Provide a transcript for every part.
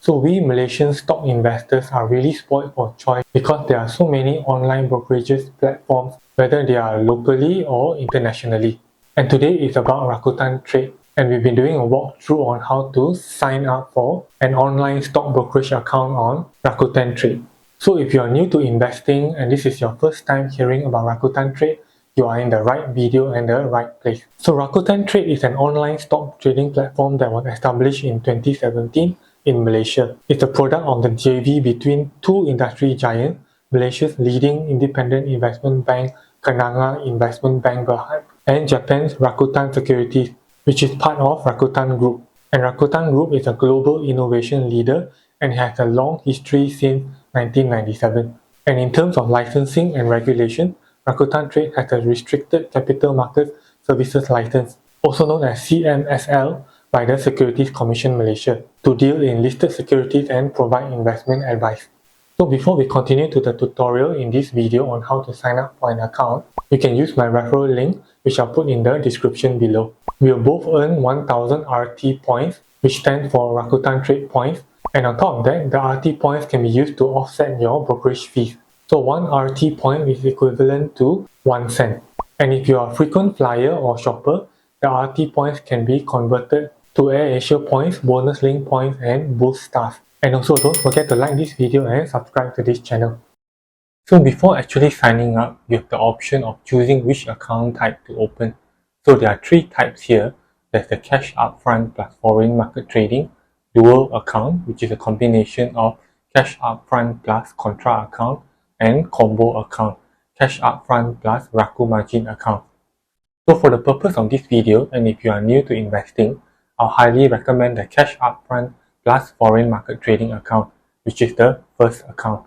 So we Malaysian stock investors are really spoiled for choice because there are so many online brokerages platforms, whether they are locally or internationally. And today is about Rakuten Trade, and we've been doing a walkthrough on how to sign up for an online stock brokerage account on Rakuten Trade. So if you are new to investing and this is your first time hearing about Rakuten Trade, you are in the right video and the right place. So Rakuten Trade is an online stock trading platform that was established in 2017 in Malaysia. It's a product of the JV between two industry giants, Malaysia's leading independent investment bank, Kenanga Investment Bank Berhad, and Japan's Rakuten Securities, which is part of Rakuten Group. And Rakuten Group is a global innovation leader and has a long history since 1997. And in terms of licensing and regulation, Rakuten Trade has a restricted capital markets services license, also known as CMSL, by the Securities Commission Malaysia, to deal in listed securities and provide investment advice. So before we continue to the tutorial in this video on how to sign up for an account, you can use my referral link, which I'll put in the description below. We'll both earn 1000 RT points, which stands for Rakuten Trade Points, and on top of that, the RT points can be used to offset your brokerage fees. So 1 RT point is equivalent to 1 cent. And if you are a frequent flyer or shopper, the RT points can be converted to AirAsia points, bonus link points, and boost stars. And also don't forget to like this video and subscribe to this channel. So before actually signing up, you have the option of choosing which account type to open. So there are three types here. There's the cash upfront plus foreign market trading, dual account, which is a combination of cash upfront plus contra account, and combo account, cash upfront plus Raku margin account. So for the purpose of this video, and if you are new to investing, I'll highly recommend the cash upfront plus foreign market trading account, which is the first account.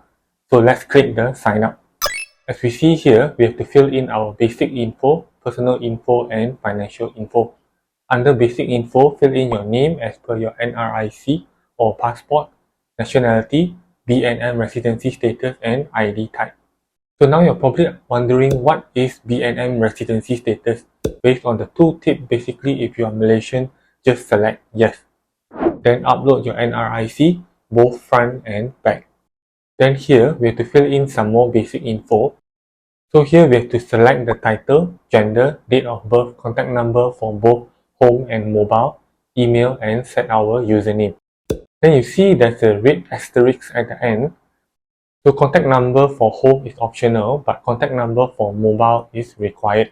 So let's click the sign up. As we see here, we have to fill in our basic info, personal info, and financial info. Under basic info, fill in your name as per your NRIC or passport, nationality, BNM residency status, and ID type. So now you're probably wondering what is BNM residency status. Based on the tooltip, basically if you are Malaysian, just select yes. Then upload your NRIC, both front and back. Then here, we have to fill in some more basic info. So here we have to select the title, gender, date of birth, contact number for both home and mobile, email, and set our username. Then you see there's a red asterisk at the end. So contact number for home is optional, but contact number for mobile is required.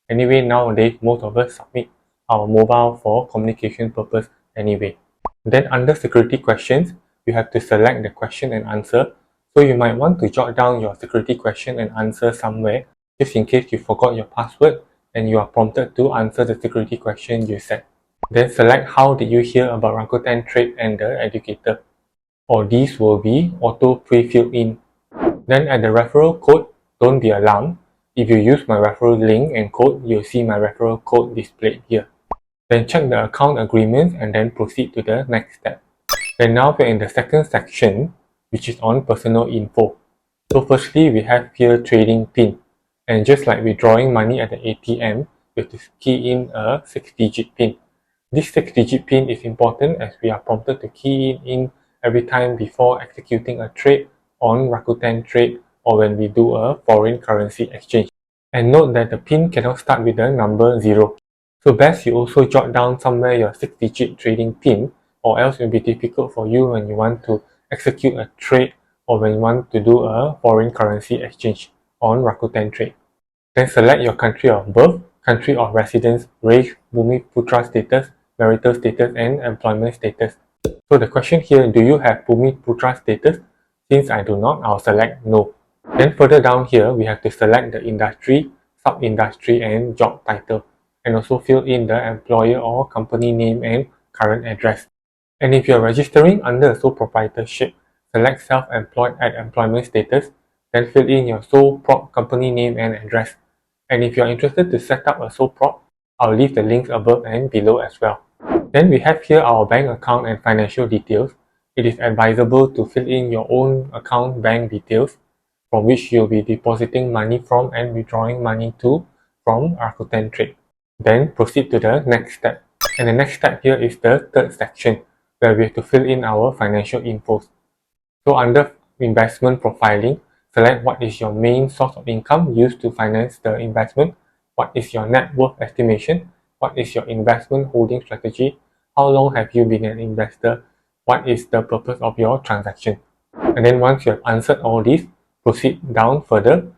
Anyway, nowadays most of us submit our mobile for communication purpose anyway. Then under security questions, you have to select the question and answer. So you might want to jot down your security question and answer somewhere, just in case you forgot your password and you are prompted to answer the security question you set. Then select how did you hear about Rakuten Trade and the educator. Or these will be auto pre-filled in. Then add the referral code. Don't be alarmed. If you use my referral link and code, you'll see my referral code displayed here. Then check the account agreements and then proceed to the next step. Then now we're in the second section, which is on personal info. So firstly, we have here trading PIN. And just like withdrawing money at the ATM, you have to key in a 6-digit PIN. This 6-digit PIN is important as we are prompted to key in every time before executing a trade on Rakuten Trade or when we do a foreign currency exchange. And note that the PIN cannot start with the number 0. So best you also jot down somewhere your 6-digit trading PIN, or else it will be difficult for you when you want to execute a trade or when you want to do a foreign currency exchange on Rakuten Trade. Then select your country of birth, country of residence, race, Bumi Putra status, marital status, and employment status. So the question here, do you have Bumi Putra status? Since I do not, I'll select no. Then further down here, we have to select the industry, sub-industry, and job title, and also fill in the employer or company name and current address. And if you're registering under a sole proprietorship, select self-employed at employment status, then fill in your sole prop company name and address. And if you're interested to set up a sole prop, I'll leave the links above and below as well. Then we have here our bank account and financial details. It is advisable to fill in your own account bank details from which you'll be depositing money from and withdrawing money to from Rakuten Trade. Then proceed to the next step. And the next step here is the third section, where we have to fill in our financial infos. So under investment profiling, select what is your main source of income used to finance the investment, what is your net worth estimation, what is your investment holding strategy, how long have you been an investor, what is the purpose of your transaction. And then once you have answered all these, proceed down further,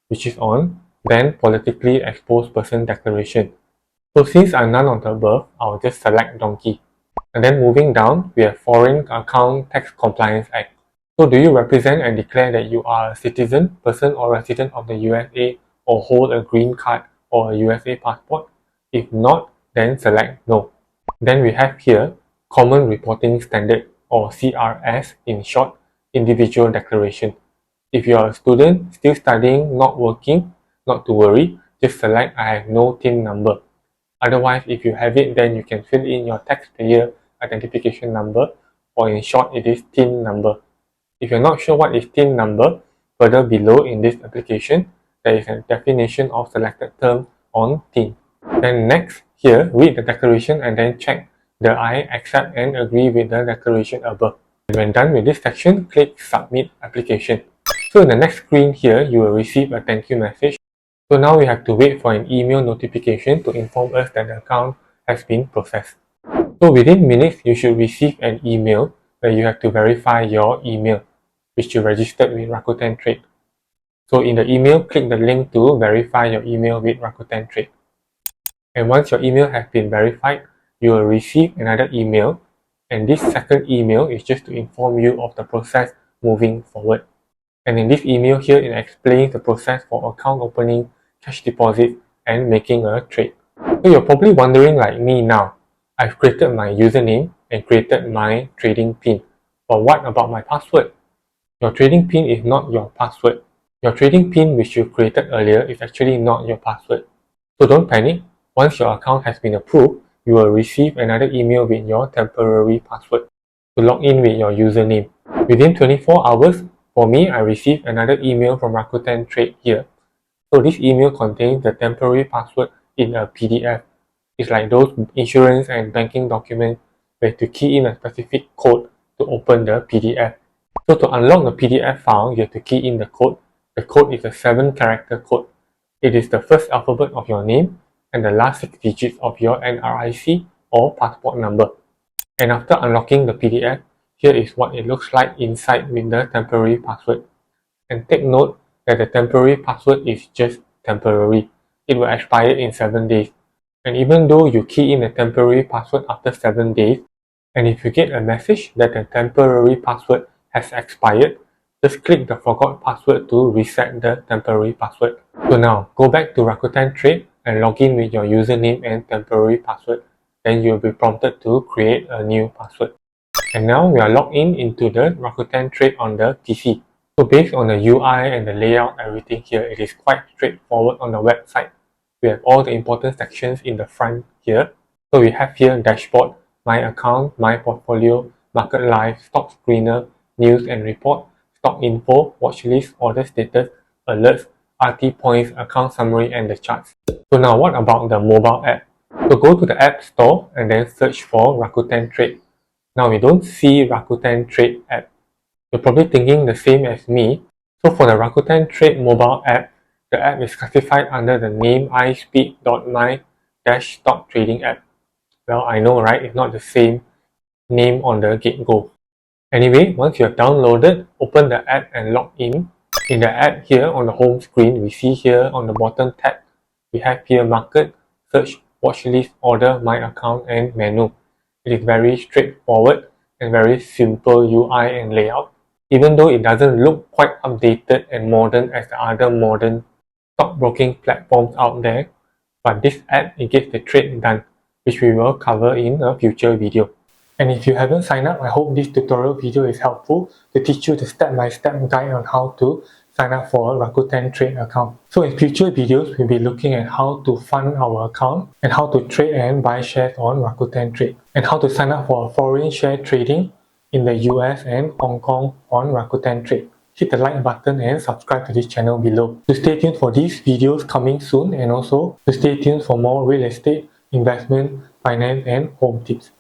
which is on then politically exposed person declaration. So since I'm none of the above, I'll just select donkey. And then moving down, we have Foreign Account Tax Compliance Act. So do you represent and declare that you are a citizen, person or resident of the USA or hold a green card or a USA passport? If not, then select no. Then we have here Common Reporting Standard or CRS in short, Individual Declaration. If you are a student, still studying, not working, not to worry, just select I have no TIN number. Otherwise, if you have it, then you can fill in your taxpayer identification number, or in short, it is TIN number. If you're not sure what is TIN number, further below in this application, there is a definition of selected term on TIN. Then next, here, read the declaration and then check the I accept and agree with the declaration above. When done with this section, click Submit Application. So in the next screen here, you will receive a thank you message. So now we have to wait for an email notification to inform us that the account has been processed. So within minutes, you should receive an email where you have to verify your email, which you registered with Rakuten Trade. So in the email, click the link to verify your email with Rakuten Trade. And once your email has been verified, you will receive another email, and this second email is just to inform you of the process moving forward. And in this email here, it explains the process for account opening, cash deposit, and making a trade. So you're probably wondering like me now, I've created my username and created my trading pin. But what about my password? Your trading pin is not your password. Your trading pin which you created earlier is actually not your password. So don't panic. Once your account has been approved, you will receive another email with your temporary password to log in with your username. Within 24 hours, for me, I received another email from Rakuten Trade here. So this email contains the temporary password in a PDF. It's like those insurance and banking documents where to key in a specific code to open the PDF. So to unlock the PDF file, you have to key in the code. The code is a 7-character code. It is the first alphabet of your name and the last 6 digits of your NRIC or passport number. And after unlocking the PDF, here is what it looks like inside with the temporary password. And take note that the temporary password is just temporary. It will expire in 7 days. And even though you key in the temporary password after 7 days, and if you get a message that the temporary password has expired, just click the forgot password to reset the temporary password. So now, go back to Rakuten Trade and log in with your username and temporary password. Then you'll be prompted to create a new password. And now we are logged in into the Rakuten Trade on the PC. So based on the UI and the layout, everything here, it is quite straightforward on the website. We have all the important sections in the front here. So we have here dashboard, my account, my portfolio, market live, stock screener, news and report, stock info, watch list, order status, alerts, RT points, account summary, and the charts. So now what about the mobile app? So go to the App Store and then search for Rakuten Trade. Now we don't see Rakuten Trade app. You're probably thinking the same as me. So for the Rakuten Trade mobile app, the app is classified under the name iSpeed.my-stock trading app. Well, I know, right? It's not the same name on the get-go. Anyway, once you have downloaded, open the app and log in. In the app here on the home screen, we see here on the bottom tab, we have here market, search, watch list, order, my account, and menu. It is very straightforward and very simple UI and layout, even though it doesn't look quite updated and modern as the other modern stockbroking platforms out there. But this app, it gets the trade done, which we will cover in a future video. And if you haven't signed up, I hope this tutorial video is helpful to teach you the step-by-step guide on how to sign up for a Rakuten Trade account. So in future videos, we'll be looking at how to fund our account and how to trade and buy shares on Rakuten Trade and how to sign up for foreign share trading in the US and Hong Kong on Rakuten Trade. Hit the like button and subscribe to this channel below. To stay tuned for these videos coming soon, and also to stay tuned for more real estate, investment, finance and home tips.